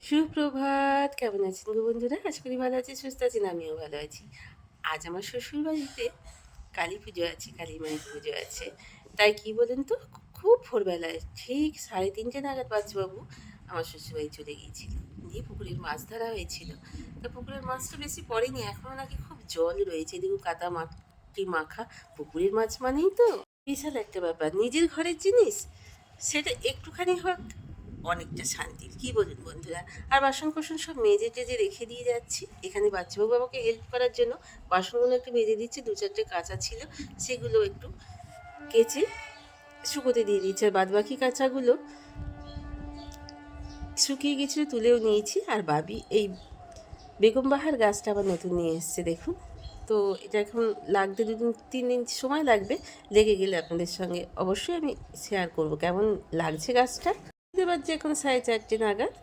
সুপ্রভাত, কেমন আছেন গো বন্ধুরা? আশা করি ভালো আছি, সুস্থ আছেন, আমিও ভালো আছি। আজ আমার শ্বশুর বাড়িতে কালী পুজো আছে, কালী মায়ের পুজো আছে। তাই কি বলেন তো, খুব ভোরবেলায় ঠিক 3:30 নাগাদ বাচ্চাবাবু আমার শ্বশুরবাড়ি চলে গিয়েছিল। দিয়ে পুকুরের মাছ ধরা হয়েছিল। তো পুকুরের মাছ তো বেশি পড়েনি, এখনও নাকি খুব জল রয়েছে, দেখুন কাদা মাটি মাখা। পুকুরের মাছ মানেই তো বিশাল একটা ব্যাপার, নিজের ঘরের জিনিস, সেটা একটুখানি হোক অনেকটা শান্তির, কি বলুন বন্ধুরা? আর বাসন কোসন সব মেজে টেজে রেখে দিয়ে যাচ্ছি এখানে বাচ্চাবাবু আমাকে হেল্প করার জন্য। বাসনগুলো একটু মেজে দিচ্ছে, দু চারটে কাঁচা ছিল, সেগুলো একটু কেচে শুকোতে দিয়ে দিচ্ছে। আর বাদ বাকি কাঁচাগুলো শুকিয়ে গেছিলো, তুলেও নিয়েছি। আর বাবি এই বেগম বাহার গাছটা আবার নতুন নিয়ে এসছে, দেখুন। তো এটা এখন লাগতে 2-3 দিন সময় লাগবে। লেগে গেলে আপনাদের সঙ্গে অবশ্যই আমি শেয়ার করব কেমন লাগছে গাছটা। বুঝতে পারছি এখন 4:30 নাগাদ।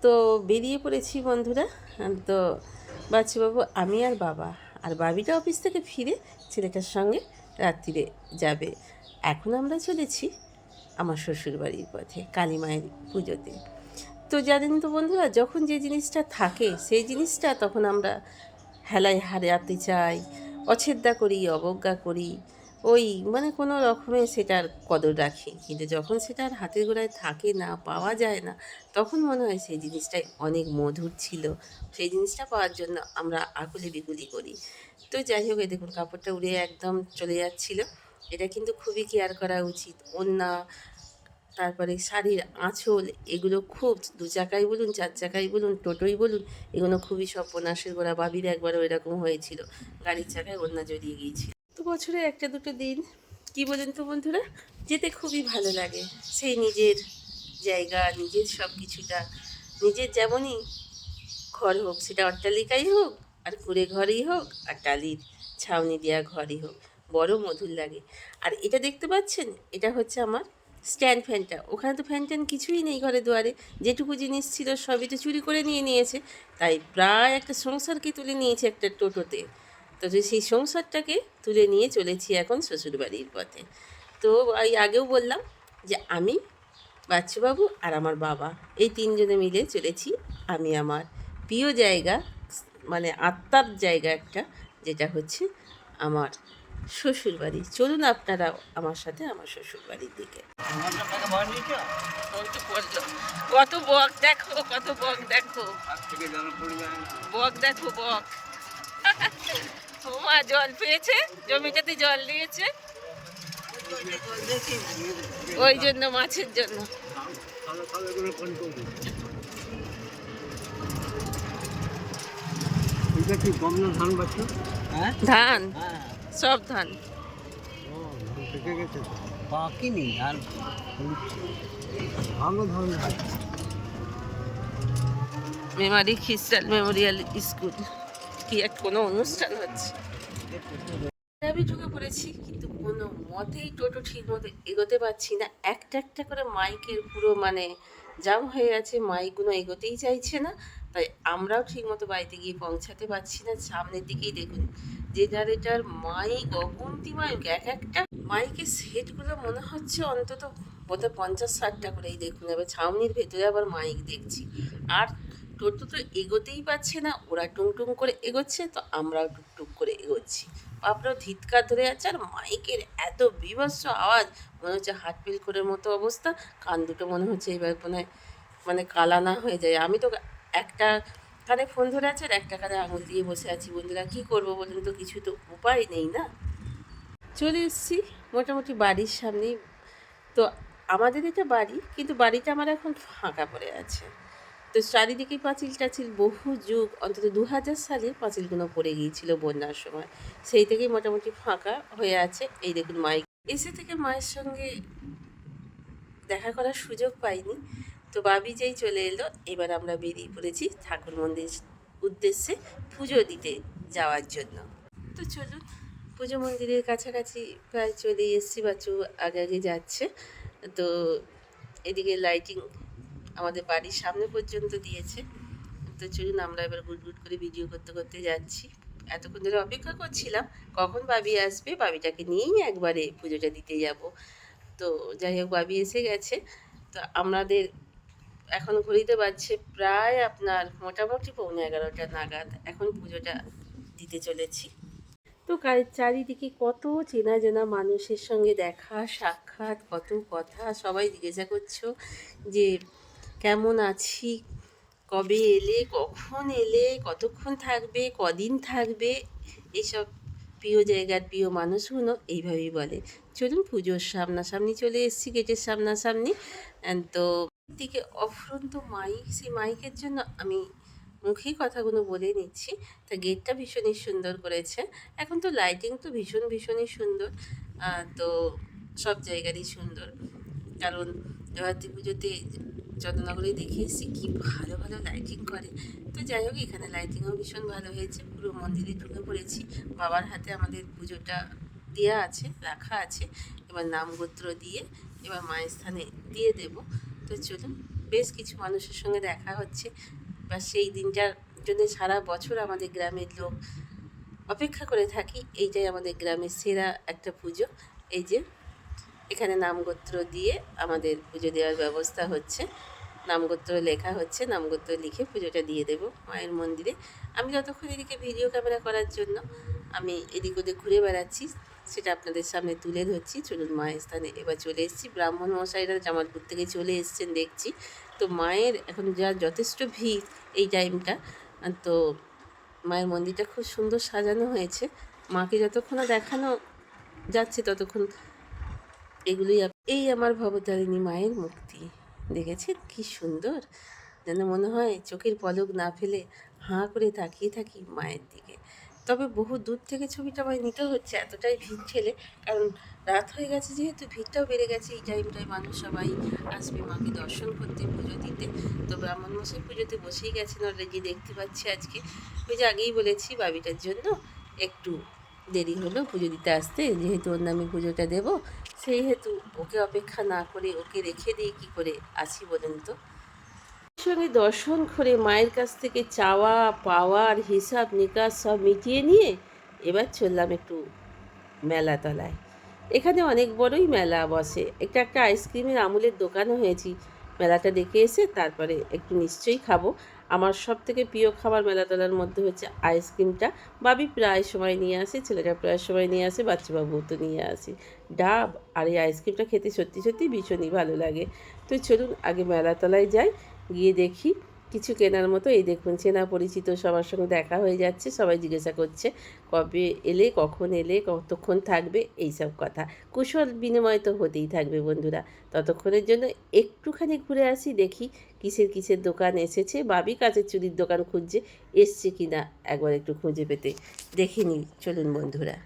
তো বেরিয়ে পড়েছি বন্ধুরা। তো বাচ্চাবাবু, আমি আর বাবা, আর বাবিটা অফিস থেকে ফিরে ছেলেটার সঙ্গে রাত্রিরে যাবে। এখন আমরা চলেছি আমার শ্বশুরবাড়ির পথে কালী মায়ের পুজোতে। তো জানেন তো বন্ধুরা, যখন যে জিনিসটা থাকে সেই জিনিসটা তখন আমরা হেলায় হারাতে চাই, অছেদ্যা করি, অবজ্ঞা করি, ওই মানে কোনো রকমে সেটার কদর রাখি। কিন্তু যখন সেটা আর হাতের গোড়ায় থাকে না, পাওয়া যায় না, তখন মনে হয় সেই জিনিসটাই অনেক মধুর ছিল। সেই জিনিসটা পাওয়ার জন্য আমরা আকুলি বিকুলি করি। তো যাই হোক, এই দেখুন কাপড়টা উড়ে একদম চলে যাচ্ছিল। এটা কিন্তু খুবই কেয়ার করা উচিত। ওড়না, তারপরে শাড়ির আঁচল, এগুলো খুব, 2 চাকাই বলুন, 4 চাকাই বলুন, টোটোই বলুন, এগুলো খুবই সর্বনাশের গোড়া। বাবির একবারও এরকম হয়েছিল, গাড়ির চাকায় ওড়না জড়িয়ে গিয়েছিল। তো বছরে একটা দুটো দিন, কি বলেন তো বন্ধুরা, যেতে খুবই ভালো লাগে। সেই নিজের জায়গা, নিজের সব কিছুটা, নিজের যেমনই ঘর হোক, সেটা অট্টালিকাই হোক, আর কুঁড়ে ঘরই হোক, আর টালির ছাউনি দেওয়া ঘরই হোক, বড় মধুর লাগে। আর এটা দেখতে পাচ্ছেন, এটা হচ্ছে আমার স্ট্যান্ড ফ্যানটা। ওখানে তো ফ্যান ট্যান কিছুই নেই ঘরে দুয়ারে, যেটুকু জিনিস ছিল সবই তো চুরি করে নিয়ে নিয়েছে। তাই প্রায় একটা সংসারকে তুলে নিয়েছে একটা টোটোতে। তো সেই সংসারটাকে তুলে নিয়ে চলেছি এখন শ্বশুরবাড়ির পথে। তো এই আগেও বললাম যে আমি, বাচ্চুবাবু আর আমার বাবা, এই তিনজনে মিলে চলেছি আমি আমার প্রিয় জায়গা, মানে আত্মার জায়গা একটা, যেটা হচ্ছে আমার শ্বশুরবাড়ি। চলুন আপনারাও আমার সাথে আমার শ্বশুরবাড়ির দিকে। কত বক দেখো, কত বক দেখো, বক দেখো, বক। ওমা, জল পেয়েছে, জমিটাতে জল দিয়েছে, ওই জন্য, মাছের জন্য। ধান, সব ধান। মেমারি খ্রিস্টান মেমোরিয়াল স্কুল, কি এক কোনো অনুষ্ঠান হচ্ছে। আমি ঢুকে পড়েছি, কিন্তু কোনো মতেই টোটো ঠিক মতো এগোতে পারছি না। একটা একটা করে মাইকের পুরো মানে জাম হয়ে গেছে, মাইকগুলো এগোতেই চাইছে না। তাই আমরাও ঠিক মতো বাড়িতে গিয়ে পৌঁছাতে পারছি না। সামনের দিকেই দেখুন জেনারেটার, মাইক, অগুন্তি মাইক, এক একটা মাইকের সেটগুলো মনে হচ্ছে অন্তত বোধহয় 50-60টা করেই। দেখুন এবার ছাউনির ভেতরে আবার মাইক দেখছি। আর টোটো তো এগোতেই পারছে না, ওরা টুংটুং করে এগোচ্ছে, তো আমরাও টুকটুক করে এগোচ্ছি। বাপরা ধিৎকার ধরে যাচ্ছে, আর মাইকের এত বিভৎস আওয়াজ, মনে হচ্ছে হার্টফেল করার মতো অবস্থা। কান দুটো মনে হচ্ছে এবার মানে কালা না হয়ে যায়। আমি তো একটা কানে ফোন ধরে আছে আর একটা কানে আঙুল দিয়ে বসে আছি। বন্ধুরা, কী করবো বলুন তো, কিছু তো উপায় নেই না। চলে এসেছি মোটামুটি বাড়ির সামনেই। তো আমাদের এটা বাড়ি, কিন্তু বাড়িটা আমার এখন ফাঁকা পড়ে আছে। তো চারিদিকে পাঁচিল টাচিল, বহু যুগ, অন্তত 2000 সালে পাঁচিলগুলো পড়ে গিয়েছিল বন্যার সময়। সেই থেকেই মোটামুটি ফাঁকা হয়ে আছে। এই দেখুন মাইক, এসে থেকে মায়ের সঙ্গে দেখা করার সুযোগ পাইনি। তো বাবি যেই চলে এলো, এবার আমরা বেরিয়ে পড়েছি ঠাকুর মন্দির উদ্দেশ্যে পুজো দিতে যাওয়ার জন্য। তো চলুন, পুজো মন্দিরের কাছাকাছি প্রায় চলে এসেছি, বাচ্চু আগে আগে যাচ্ছে। তো এদিকে লাইটিং আমাদের বাড়ির সামনে পর্যন্ত দিয়েছে। তো চলুন, আমরা এবার গুট গুট করে ভিডিও করতে করতে যাচ্ছি। এতক্ষণ ধরে অপেক্ষা করছিলাম কখন বাবি আসবে, বাবিটাকে নিয়েই একবারে পুজোটা দিতে যাব। তো যাই হোক, বাবি এসে গেছে। তো আমাদের এখন ঘড়িতে বাজছে প্রায় আপনার মোটামুটি 11:15 নাগাদ। এখন পুজোটা দিতে চলেছি। তো চারিদিকে কত চেনা জানা মানুষের সঙ্গে দেখা সাক্ষাৎ, কত কথা। সবাই জিজ্ঞাসা করছো যে কেমন আছি, কবে এলে, কখন এলে, কতক্ষণ থাকবে, কদিন থাকবে, এইসব প্রিয় জায়গার প্রিয় মানুষগুলো এইভাবেই বলে। চলুন পুজোর সামনাসামনি চলে এসেছি, গেটের সামনাসামনি। তো দিকে অফুরন্ত মাইক, সেই মাইকের জন্য আমি মুখেই কথাগুলো বলে নিচ্ছি। তা গেটটা ভীষণই সুন্দর করেছে। এখন তো লাইটিং তো ভীষণই সুন্দর। তো সব জায়গারই সুন্দর, কারণ জয়ন্তী পুজোতে চন্দ্রনগরে দেখে এসেছি কী ভালো ভালো লাইটিং করে। তো যাই হোক, এখানে লাইটিংও ভীষণ ভালো হয়েছে। পুরো মন্দিরে ঢুকে পড়েছি। বাবার হাতে আমাদের পুজোটা দেওয়া আছে, রাখা আছে। এবার নামগোত্র দিয়ে এবার মায়ের স্থানে দিয়ে দেব। তো চলুন, বেশ কিছু মানুষের সঙ্গে দেখা হচ্ছে। বা সেই দিনটার জন্য সারা বছর আমাদের গ্রামের লোক অপেক্ষা করে থাকি। এইটাই আমাদের গ্রামের সেরা একটা পুজো। এই যে এখানে নামগোত্র দিয়ে আমাদের পুজো দেওয়ার ব্যবস্থা হচ্ছে। নামগোত্র লেখা হচ্ছে, নামগোত্র লিখে পুজোটা দিয়ে দেব মায়ের মন্দিরে। আমি যতক্ষণ এদিকে ভিডিও ক্যামেরা করার জন্য আমি এদিক ওদিক ঘুরে বেড়াচ্ছি, সেটা আপনাদের সামনে তুলে ধরছি। চলুন মায়ের স্থানে এবার চলে এসেছি। ব্রাহ্মণ মশাইরা জামালপুর থেকে চলে এসছেন দেখছি। তো মায়ের এখন যথেষ্ট ভিড় এই টাইমটা। তো মায়ের মন্দিরটা খুব সুন্দর সাজানো হয়েছে। মাকে যতক্ষণ দেখানো যাচ্ছে ততক্ষণ এগুলোই এই আমার ভবতারিণী মায়ের মূর্তি দেখেছেন কি সুন্দর, যেন মনে হয় চোখের পলক না ফেলে হাঁ করে তাকিয়ে থাকি মায়ের দিকে। তবে বহু দূর থেকে ছবিটা আমায় নিতে হচ্ছে, এতটাই ভিড় ঠেলে, কারণ রাত হয়ে গেছে যেহেতু ভিড়টাও বেড়ে গেছে। এই টাইমটায় মানুষ সবাই আসবে মাকে দর্শন করতে, পুজো দিতে। তো ব্রাহ্মণ মশাই পুজোতে বসেই গেছেন অলরেডি, দেখতে পাচ্ছি। আজকে ওই যে আগেই বলেছি বাবিটার জন্য একটু দেরি হলো পুজো দিতে আসতে, যেহেতু ওর নামে পুজোটা দেবো, সেই হেতু ওকে অপেক্ষা না করে ওকে রেখে দিয়ে কী করে আসি বলুন তো। সঙ্গে দর্শন করে মায়ের কাছ থেকে চাওয়া পাওয়ার হিসাব নিকাশ সব মিটিয়ে নিয়ে এবার চললাম একটু মেলাতলায়। এখানে অনেক বড়ই মেলা বসে। একটা আইসক্রিমের আমুলের দোকানও হয়েছি। মেলাটা দেখে এসে তারপরে একটু নিশ্চয়ই খাবো। আমার সব থেকে প্রিয় খাবার মেলাতলার মধ্যে হচ্ছে আইসক্রিমটা। বাবি প্রায় সময় নিয়ে আসে, ছেলেটা প্রায় সময় নিয়ে আসে, বাচ্চাবাবুও তো নিয়ে আসে। ডাব আর এই আইসক্রিমটা খেতে সত্যি ভীষণই ভালো লাগে। তো চলুন আগে মেলাতলায় যাই, গিয়ে দেখি কিছু কেনার মতো। এই দেখুন চেনা পরিচিত সবার সঙ্গে দেখা হয়ে যাচ্ছে। সবাই জিজ্ঞাসা করছে কবে এলে, কখন এলে, কতক্ষণ থাকবে, এইসব কথা। কুশল বিনিময় তো হতেই থাকবে বন্ধুরা। ততক্ষণের জন্য একটুখানি ঘুরে আসি, দেখি কিসের দোকান এসেছে। বাবি কাচের চুড়ির দোকান খুঁজছে, এসছে কি না একবার একটু খুঁজে পেতে দেখে নিই। চলুন বন্ধুরা।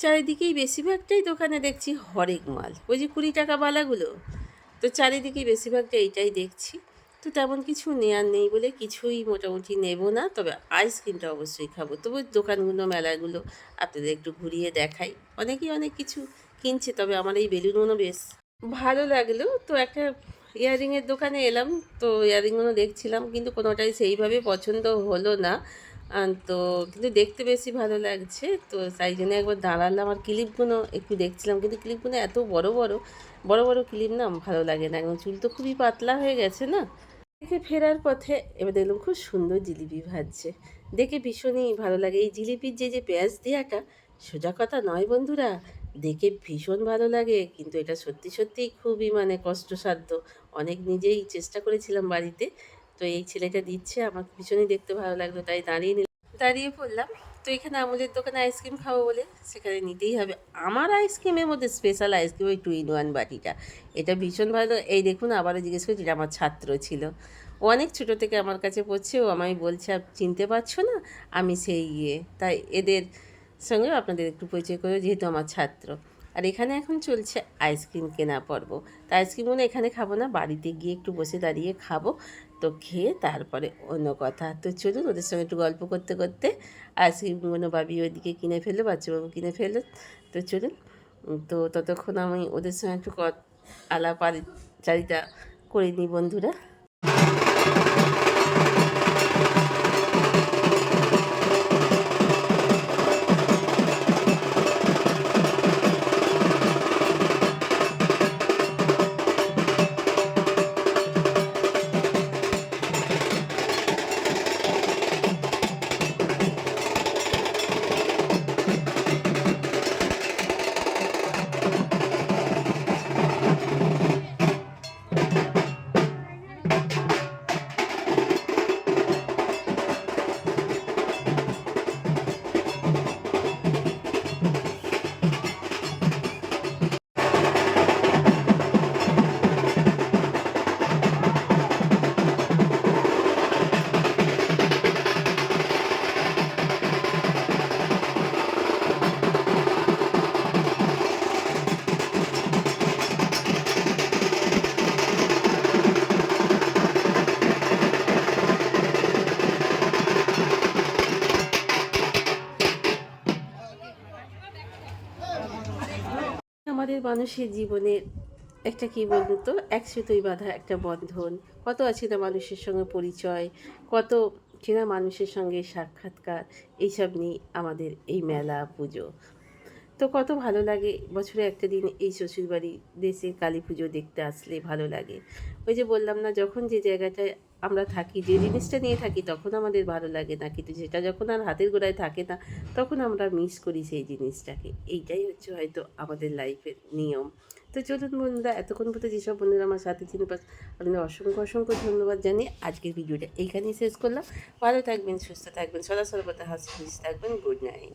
চারিদিকেই বেশিরভাগটাই দোকানে দেখছি হরেক মাল, ওই যে 20 টাকা বালাগুলো। তো চারিদিকেই বেশিরভাগটা এইটাই দেখছি। তো তেমন কিছু নেওয়ার নেই বলে কিছুই মোটামুটি নেব না, তবে আইসক্রিমটা অবশ্যই খাবো। তবু দোকানগুলো মেলাগুলো আপনাদের একটু ঘুরিয়ে দেখাই। অনেকেই অনেক কিছু কিনছে, তবে আমার এই বেলুনগুলো বেশ ভালো লাগলো। তো একটা ইয়াররিংয়ের দোকানে এলাম, তো ইয়াররিংগুলো দেখছিলাম, কিন্তু কোনোটাই সেইভাবে পছন্দ হলো না। তো কিন্তু দেখতে বেশি ভালো লাগছে, তো তাই জন্য একবার দাঁড়ালাম। আর ক্লিপগুলো একটু দেখছিলাম, কিন্তু ক্লিপগুলো এত বড় ক্লিপ না ভালো লাগে না। একদম চুল তো খুবই পাতলা হয়ে গেছে না। দেখে ফেরার পথে এবার দেখলাম খুব সুন্দর জিলিপি ভাজছে, দেখে ভীষণই ভালো লাগে। এই জিলিপির যে পেঁয়াজ দেওয়াটা সোজা কথা নয় বন্ধুরা, দেখে ভীষণ ভালো লাগে, কিন্তু এটা সত্যিই খুবই মানে কষ্টসাধ্য। অনেক নিজেই চেষ্টা করেছিলাম বাড়িতে। তো এই ছেলেটা দিচ্ছে, আমার ভীষণই দেখতে ভালো লাগলো, তাই দাঁড়িয়ে পড়লাম। তো এখানে আমুলের দোকানে আইসক্রিম খাবো বলে সেখানে নিতেই হবে। আমার আইসক্রিমের মধ্যে স্পেশাল আইসক্রিম ওই 2-in-1 বাটিটা, এটা ভীষণ ভালো। এই দেখুন আবারও জিজ্ঞেস করছি, এটা আমার ছাত্র ছিল, ও অনেক ছোটো থেকে আমার কাছে পড়ছে। ও আমায় বলছে চিনতে পারছো না, আমি সেই তাই এদের সঙ্গেও আপনাদের একটু পরিচয় করে, যেহেতু আমার ছাত্র। আর এখানে এখন চলছে আইসক্রিম কেনা পর্ব। তা আইসক্রিমগুলো এখানে খাবো না, বাড়িতে গিয়ে একটু বসে দাঁড়িয়ে খাবো। তো খেয়ে তারপরে অন্য কথা। তো চলুন ওদের সঙ্গে একটু গল্প করতে করতে আইসক্রিমগুলো বাবি ওইদিকে কিনে ফেললো, বাচ্চাবাবু কিনে ফেললো। তো চলুন, তো ততক্ষণ আমি ওদের সঙ্গে একটু আলাপ চারিতা করে নিই বন্ধুরা। আমাদের মানুষের জীবনের একটা কী বলুন তো, এক সুতোয় বাঁধা একটা বন্ধন। কত অচেনা মানুষের সঙ্গে পরিচয়, কত চেনা মানুষের সঙ্গে সাক্ষাৎকার, এইসব নিয়ে আমাদের এই মেলা পুজো। তো কত ভালো লাগে বছরে একটা দিন এই শ্বশুরবাড়ি দেশের কালী পুজো দেখতে আসলে ভালো লাগে। ওই যে বললাম না, যখন যে জায়গাটায় আমরা থাকি, যে জিনিসটা নিয়ে থাকি, তখন আমাদের ভালো লাগে না, কিন্তু যেটা যখন আর হাতের গোড়ায় থাকে না, তখন আমরা মিস করি সেই জিনিসটাকে। এইটাই হচ্ছে হয়তো আমাদের লাইফের নিয়ম। তো চলুন বন্ধুরা, এতক্ষণ পর্যন্ত যেসব বন্ধুরা আমার সাথে ছিলেন, আপনাদের অসংখ্য অসংখ্য ধন্যবাদ জানিয়ে আজকের ভিডিওটা এইখানেই শেষ করলাম। ভালো থাকবেন, সুস্থ থাকবেন, সদা সর্বদা হাসি খুশি থাকবেন। Good night.